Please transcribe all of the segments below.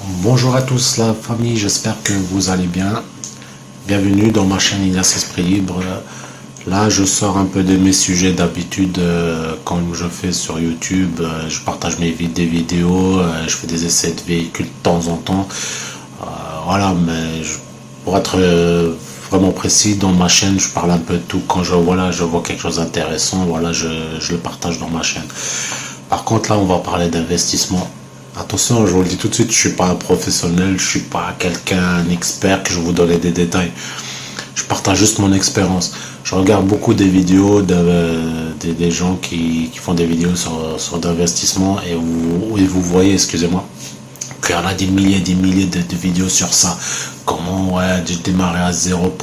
Bonjour à tous la famille, j'espère que vous allez bien. Bienvenue dans ma chaîne Ignace Esprit Libre. Là, je sors un peu de mes sujets d'habitude comme je fais sur YouTube. Je partage des vidéos, je fais des essais de véhicules de temps en temps. Voilà, mais pour être vraiment précis, dans ma chaîne, je parle un peu de tout. Quand je vois quelque chose d'intéressant, je le partage dans ma chaîne. Par contre, là, on va parler d'investissement. Attention, je vous le dis tout de suite, je suis pas un professionnel, je suis pas quelqu'un, un expert que je vais vous donner des détails. Je partage juste mon expérience. Je regarde beaucoup des vidéos des gens qui font des vidéos sur d'investissement et vous voyez, excusez-moi, qu'il y en a des milliers de vidéos sur ça. Comment j'ai démarré à zéro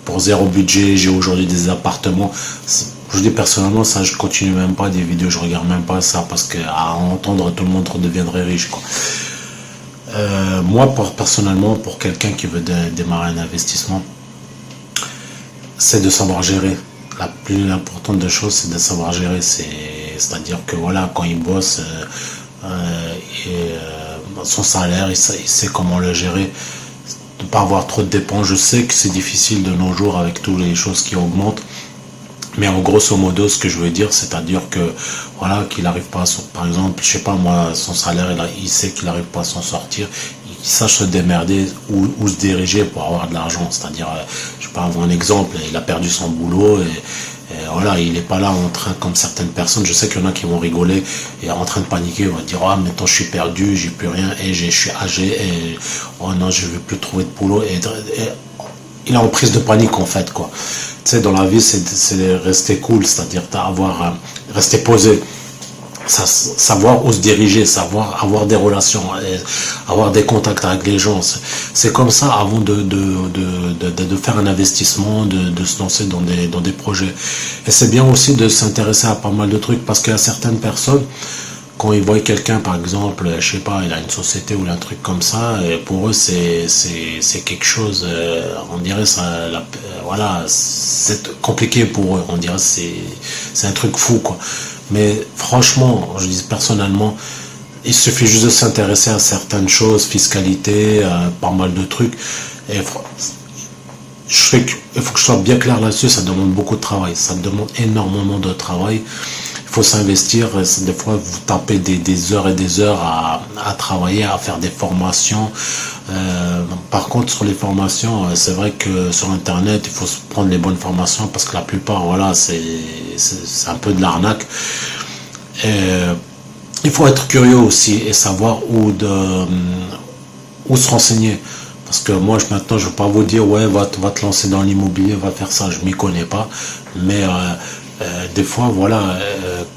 pour zéro budget, j'ai aujourd'hui des appartements. Je dis personnellement, ça, je continue même pas des vidéos, je regarde même pas ça parce que à entendre tout le monde deviendrait riche, quoi. Moi, personnellement, pour quelqu'un qui veut démarrer un investissement, c'est de savoir gérer. La plus importante des choses, c'est de savoir gérer. C'est-à-dire que voilà, quand il bosse, son salaire, il sait comment le gérer. Ne pas avoir trop de dépenses. Je sais que c'est difficile de nos jours avec toutes les choses qui augmentent. Mais en grosso modo, ce que je veux dire, c'est-à-dire que voilà, qu'il n'arrive pas à par exemple, je sais pas moi, son salaire, il sait qu'il n'arrive pas à s'en sortir, il sache se démerder ou se diriger pour avoir de l'argent. C'est-à-dire, je sais pas, avoir un exemple, il a perdu son boulot et voilà, il n'est pas là en train, comme certaines personnes, je sais qu'il y en a qui vont rigoler et en train de paniquer, ils vont dire ah maintenant je suis perdu, j'ai plus rien et je suis âgé et oh non je vais plus trouver de boulot et il est en prise de panique en fait, quoi. Tu sais, dans la vie, c'est rester cool, c'est-à-dire rester posé, savoir où se diriger, savoir avoir des relations, avoir des contacts avec les gens. C'est comme ça avant de faire un investissement, de se lancer dans des projets. Et c'est bien aussi de s'intéresser à pas mal de trucs parce qu'il y a certaines personnes, quand ils voient quelqu'un, par exemple, je sais pas, il a une société ou un truc comme ça, et pour eux, c'est quelque chose, on dirait ça, voilà, c'est compliqué pour eux, on dirait c'est un truc fou, quoi. Mais franchement, je dis personnellement, il suffit juste de s'intéresser à certaines choses, fiscalité, pas mal de trucs, et il faut que je sois bien clair là-dessus, ça demande beaucoup de travail, ça demande énormément de travail. Il faut s'investir, des fois vous tapez des heures et des heures à travailler, à faire des formations. Par contre sur les formations, c'est vrai que sur internet il faut se prendre les bonnes formations parce que la plupart voilà c'est un peu de l'arnaque. Il faut être curieux aussi et savoir où se renseigner. Parce que moi, maintenant, je ne veux pas vous dire, ouais, va te lancer dans l'immobilier, va faire ça, je ne m'y connais pas. Mais des fois, voilà,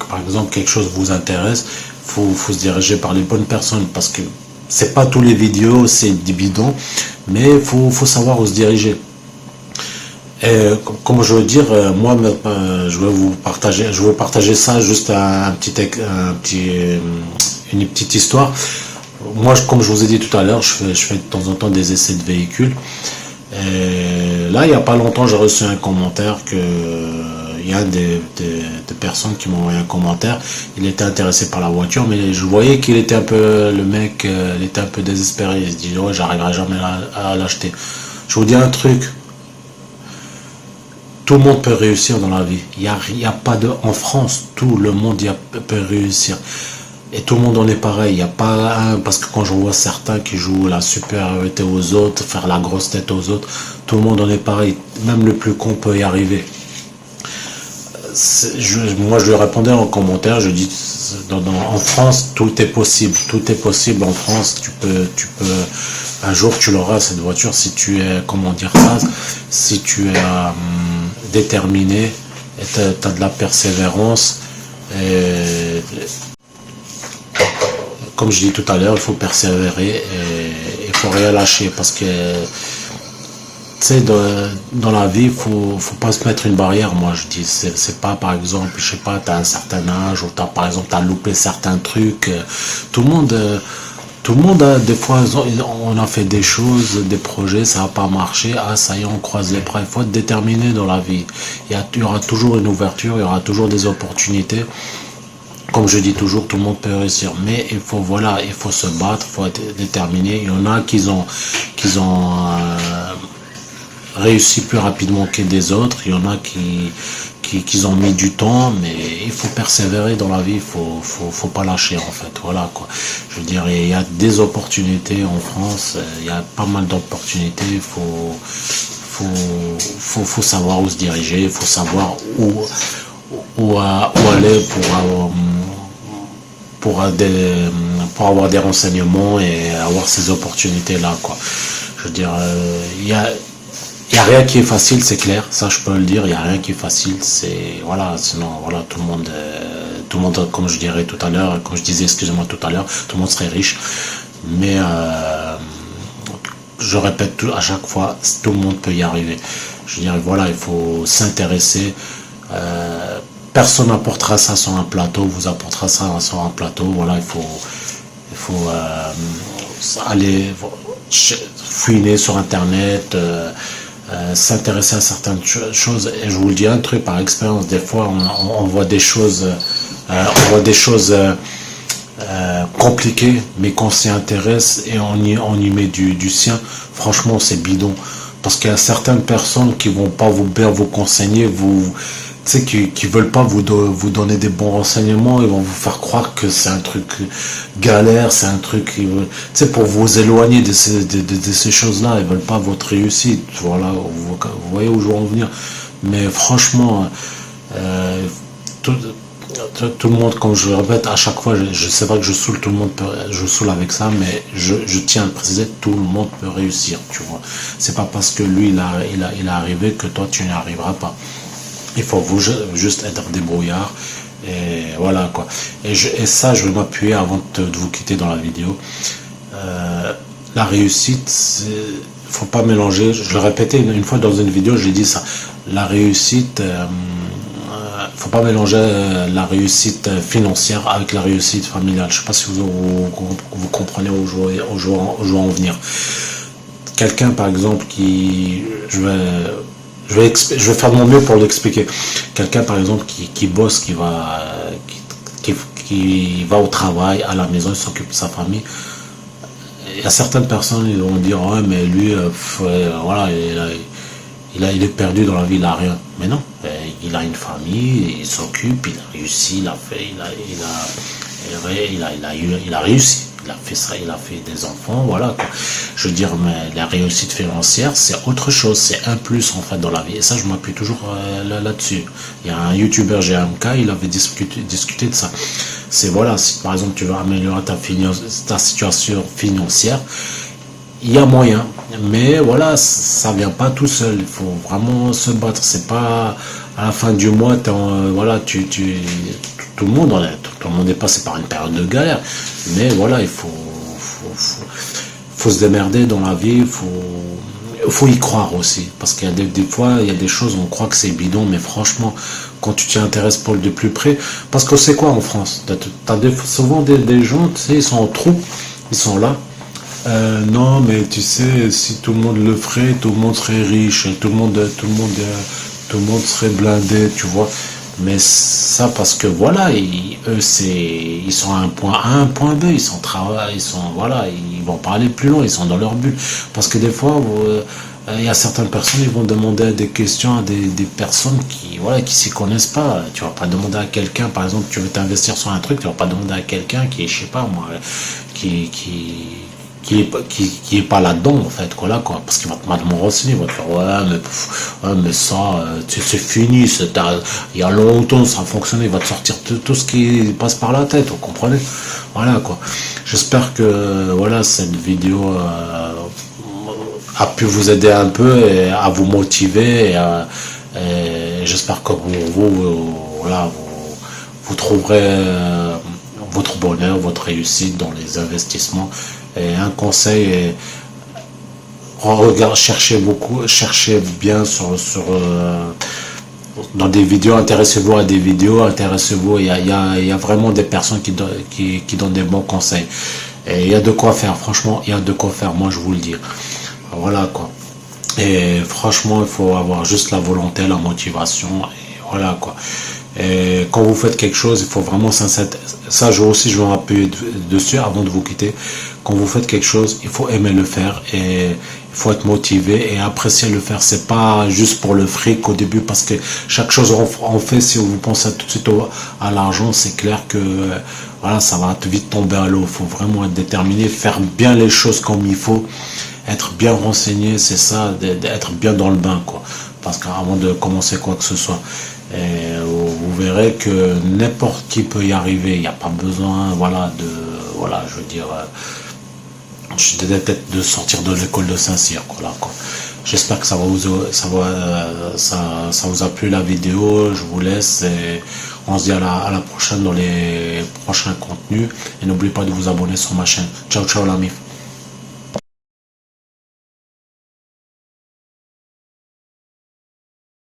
par exemple, quelque chose vous intéresse, faut se diriger par les bonnes personnes. Parce que c'est pas tous les vidéos, c'est des bidons, mais faut savoir où se diriger. Et comme je veux dire, moi, je vais partager ça, juste une petite histoire. Moi, comme je vous ai dit tout à l'heure, je fais de temps en temps des essais de véhicules. Et là, il n'y a pas longtemps, j'ai reçu un commentaire il y a des personnes qui m'ont envoyé un commentaire. Il était intéressé par la voiture, mais je voyais qu'il était un peu, le mec, il était un peu désespéré. Il se dit, ouais, j'arriverai jamais à l'acheter. Je vous dis un truc. Tout le monde peut réussir dans la vie. Il y a pas en France, tout le monde peut réussir. Et tout le monde en est pareil. Il n'y a pas un, parce que quand je vois certains qui jouent la supériorité aux autres, faire la grosse tête aux autres, tout le monde en est pareil. Même le plus con peut y arriver. Moi, je lui répondais en commentaire, je dis, en France, tout est possible. Tout est possible en France. Tu peux, un jour, tu l'auras, cette voiture, si tu es, comment dire ça, si tu es déterminé, et tu as de la persévérance, et, comme je dis tout à l'heure, il faut persévérer et il faut rien lâcher parce que tu sais, dans la vie, faut pas se mettre une barrière. Moi, je dis, c'est pas par exemple, je sais pas, t'as un certain âge ou par exemple, t'as loupé certains trucs. Tout le monde a des fois, on a fait des choses, des projets, ça n'a pas marché. Ah, ça y est, on croise les bras. Il faut être déterminé dans la vie. Il y aura toujours une ouverture, il y aura toujours des opportunités. comme je dis toujours, tout le monde peut réussir, mais il faut, voilà, il faut se battre, il faut être déterminé. Il y en a qui ont réussi plus rapidement que des autres. Il y en a qui ont mis du temps, mais il faut persévérer dans la vie. Faut pas lâcher, en fait. Voilà, quoi. Je veux dire, il y a des opportunités en France. Il y a pas mal d'opportunités. Faut savoir où se diriger. Il faut savoir où aller pour avoir des renseignements et avoir ces opportunités là, quoi. Je veux dire, il y a rien qui est facile, c'est clair, ça je peux le dire. Il y a rien qui est facile, c'est voilà, sinon voilà, tout le monde, comme je dirais tout à l'heure, comme je disais, excusez-moi, tout à l'heure, tout le monde serait riche, mais je répète à chaque fois, tout le monde peut y arriver. Je veux dire, voilà, il faut s'intéresser. Personne n'apportera ça sur un plateau, vous apportera ça sur un plateau. Voilà, il faut aller fouiner sur internet, s'intéresser à certaines choses. Et je vous le dis un truc par expérience, des fois on voit des choses, compliquées, mais qu'on s'y intéresse et on y met du sien. Franchement, c'est bidon, parce qu'il y a certaines personnes qui vont pas bien vous conseiller, tu sais, qui veulent pas vous donner des bons renseignements. Ils vont vous faire croire que c'est un truc galère, c'est un truc, tu sais, pour vous éloigner de ces choses-là. Ils veulent pas votre réussite. Voilà, vous voyez où je veux en venir. Mais franchement, tout le monde, comme je le répète à chaque fois, c'est vrai que je saoule tout le monde, je saoule avec ça, mais je tiens à le préciser, tout le monde peut réussir, tu vois. C'est pas parce que lui il a arrivé que toi tu n'y arriveras pas. Il faut juste être débrouillard, et voilà, quoi. Et ça, je vais m'appuyer avant de vous quitter dans la vidéo. La réussite, faut pas mélanger. Je le répétais une fois dans une vidéo, j'ai dit ça. La réussite, faut pas mélanger la réussite financière avec la réussite familiale. Je sais pas si vous comprenez où je veux en venir. Quelqu'un, par exemple, je vais faire de mon mieux pour l'expliquer. Quelqu'un, par exemple, qui bosse, qui va au travail, à la maison, il s'occupe de sa famille. Il y a certaines personnes, ils vont dire, ouais, mais lui, voilà, il est perdu dans la vie, il a rien. Mais non, il a une famille, il s'occupe, il a réussi, il a réussi. Il a fait ça, il a fait des enfants, voilà, quoi. Je veux dire, mais la réussite financière, c'est autre chose, c'est un plus, en fait, dans la vie. Et ça, je m'appuie toujours là-dessus. Il y a un youtubeur GMK, il avait discuté de ça. C'est, voilà, si par exemple tu veux améliorer ta situation financière, il y a moyen, mais voilà, ça vient pas tout seul. Il faut vraiment se battre. C'est pas à la fin du mois, voilà, tout le monde est passé par une période de galère, mais voilà, il faut se démerder dans la vie. Il faut y croire aussi, parce qu'il y a des fois, il y a des choses, on croit que c'est bidon, mais franchement, quand tu t'y intéresses pour de plus près, parce que c'est quoi en France, t'as souvent des gens, tu sais, ils sont en troupe, ils sont là. Non, mais tu sais, si tout le monde le ferait, tout le monde serait riche, tout le monde serait blindé, tu vois. Mais ça, parce que voilà, eux, ils sont à un point A, un point B, voilà, ils vont pas aller plus loin, ils sont dans leur bulle. Parce que des fois, il y a certaines personnes, ils vont demander des questions à des personnes qui s'y connaissent pas. Tu vas pas demander à quelqu'un, par exemple, tu veux t'investir sur un truc, tu vas pas demander à quelqu'un qui est, je sais pas moi, qui est pas là-dedans, en fait, quoi, là, quoi, parce qu'il va te mal renseigner, il va te faire, ouais, mais ça, c'est fini, il y a longtemps, ça a fonctionné, il va te sortir tout ce qui passe par la tête, vous comprenez, voilà, quoi. J'espère que, voilà, cette vidéo a pu vous aider un peu et à vous motiver, et j'espère que voilà, vous trouverez votre bonheur, votre réussite dans les investissements. Et un conseil, cherchez bien dans des vidéos, intéressez-vous à des vidéos, il y a vraiment des personnes qui donnent des bons conseils. Et il y a de quoi faire, franchement, il y a de quoi faire, moi je vous le dis. Voilà, quoi. Et franchement, il faut avoir juste la volonté, la motivation, et voilà, quoi. Et quand vous faites quelque chose, il faut vraiment sincère. Ça, je vais m'appuyer dessus avant de vous quitter. Quand vous faites quelque chose, il faut aimer le faire et il faut être motivé et apprécier le faire. C'est pas juste pour le fric au début, parce que chaque chose on fait, si vous pensez tout de suite à l'argent, c'est clair que voilà, ça va vite tomber à l'eau. Il faut vraiment être déterminé, faire bien les choses comme il faut, être bien renseigné, c'est ça, d'être bien dans le bain, quoi. Parce qu'avant de commencer quoi que ce soit, et vous verrez que n'importe qui peut y arriver. Il n'y a pas besoin, voilà, voilà, je veux dire, je suis peut-être de sortir de l'école de Saint-Cyr, voilà, quoi. J'espère que ça vous a plu la vidéo. Je vous laisse et on se dit à la prochaine dans les prochains contenus. Et n'oubliez pas de vous abonner sur ma chaîne. Ciao, ciao, l'ami.